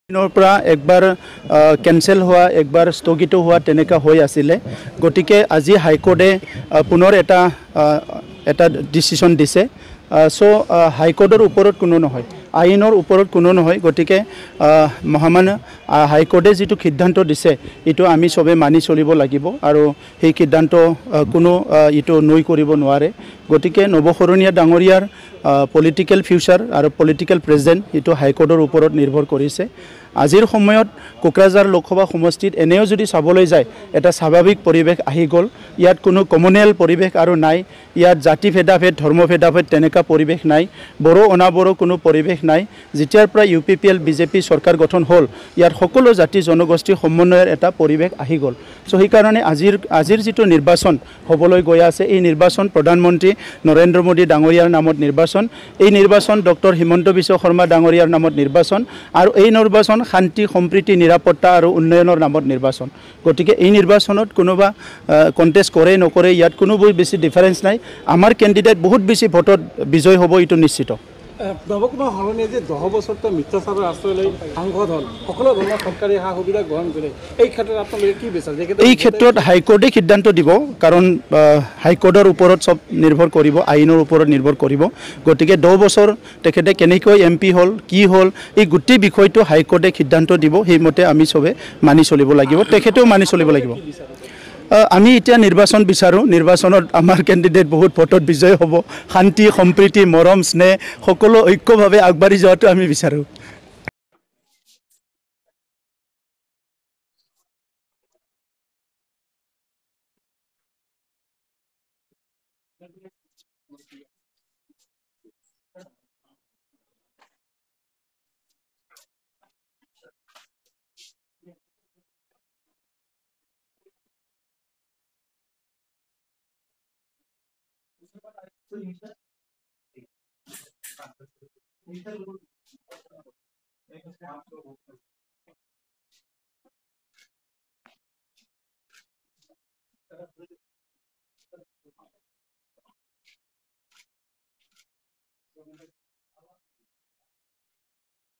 দিনৰ পৰা একবাৰ কেনসেল হোৱা একবাৰ স্থগিত হোৱা তেনেকা হৈ আছিলে গতিকে আজি হাইকোৰ্টে পুনৰ এটা ডিসিশন দিছে সো হাইকোৰ্টৰ ওপৰত কোনো নহয় আইনৰ ওপৰত কোনো নহয় গতিকে মহামান্য হাইকোৰ্টে যেটো সিদ্ধান্ত দিছে এটো আমি সবে মানি চলিব লাগিব আৰু সেই সিদ্ধান্ত কোনো ইটো নই কৰিব নোৱাৰে গতিকে নৱখৰণীয়া ডাঙৰীয়াৰ পলিটিক্যাল ফিউচাৰ আৰু পলিটিক্যাল প্ৰেজেন্ট এটো হাইকোৰ্টৰ ওপৰত নিৰ্ভৰ কৰিছে আজিৰ সময়ত কোকৰাঝাৰ লোকসভা সমষ্টিত এনেও যদি চাবলৈ যায় এটা স্বাভাৱিক পৰিবেশ আহি গল ইয়াত কোনো কমনিয়েল পৰিবেশ আৰু নাই ইয়াত জাতি ভেদাভেদ ধৰ্ম ভেদাভেদ তেনেকা পৰিবেশ নাই বড়ো অনাবড়ো কোনো পৰিবেশ নাই যেতিয়াৰ পৰা ইউপিপিএল বিজেপি চৰকাৰ গঠন হল ইয়াত সকলো জাতি জনগোষ্ঠী সমন্বয়ৰ এটা পৰিবেশ আহি গল সো সেই কাৰণে আজিৰ যেটো নিৰ্বাচন হ'বলৈ গৈ আছে এই নিৰ্বাচন প্ৰধানমন্ত্ৰী নৰেন্দ্ৰ মোদী ডাঙৰীয়াৰ নামত নিৰ্বাচন এই নিৰ্বাচন ডক্টৰ হিমন্ত বিশ্ব শৰ্মা ডাঙৰীয়াৰ নামত নিৰ্বাচন আৰু এই নিৰ্বাচন শান্তি সম্প্ৰীতি নিৰাপত্তা আৰু উন্নয়নৰ নামত নিৰ্বাচন গতিকে এই নিৰ্বাচনত কোনোবা কন্টেষ্ট কৰে নকৰে ইয়াত কোনো বেছি ডিফাৰেন্স নাই আমাৰ ক্যান্ডিডেট বহুত বেছি ভোটত বিজয় হ'ব এটো নিশ্চিত নৱকুমাৰ হৰণে যে 10 বছৰতে মিত্ৰচাৰৰ আশ্ৰয়লৈ সাংসদ হল সকলো ধৰণৰ সৰকাৰী সা সুবিধা গ্ৰহণ কৰে এই ক্ষেত্ৰত আপোনালোকে কি বিচাৰে এই ক্ষেত্ৰত হাইকোৰ্টে সিদ্ধান্ত দিব কাৰণ হাইকোৰ্টৰ ওপৰত সব নিৰ্ভৰ কৰিব আইনৰ ওপৰত নিৰ্ভৰ কৰিব গতিকে 10 বছৰ তেখেতে কেনেকৈ এমপি হল কি হল এই গুটি বিষয়টো হাইকোৰ্টে সিদ্ধান্ত দিব সেইমতে আমি সবে মানি চলিব লাগিব তেখেতেও মানি চলিব লাগিব আমি এতিয়া নিৰ্বাচন বিচাৰো নিৰ্বাচনত আমাৰ ক্যান্ডিডেট বহুত ভোটত বিজয় হ'ব শান্তি সম্প্ৰীতি মৰম স্নেহ সকলো ঐক্যভাৱে আগবাঢ়ি যোৱাটো আমি বিচাৰো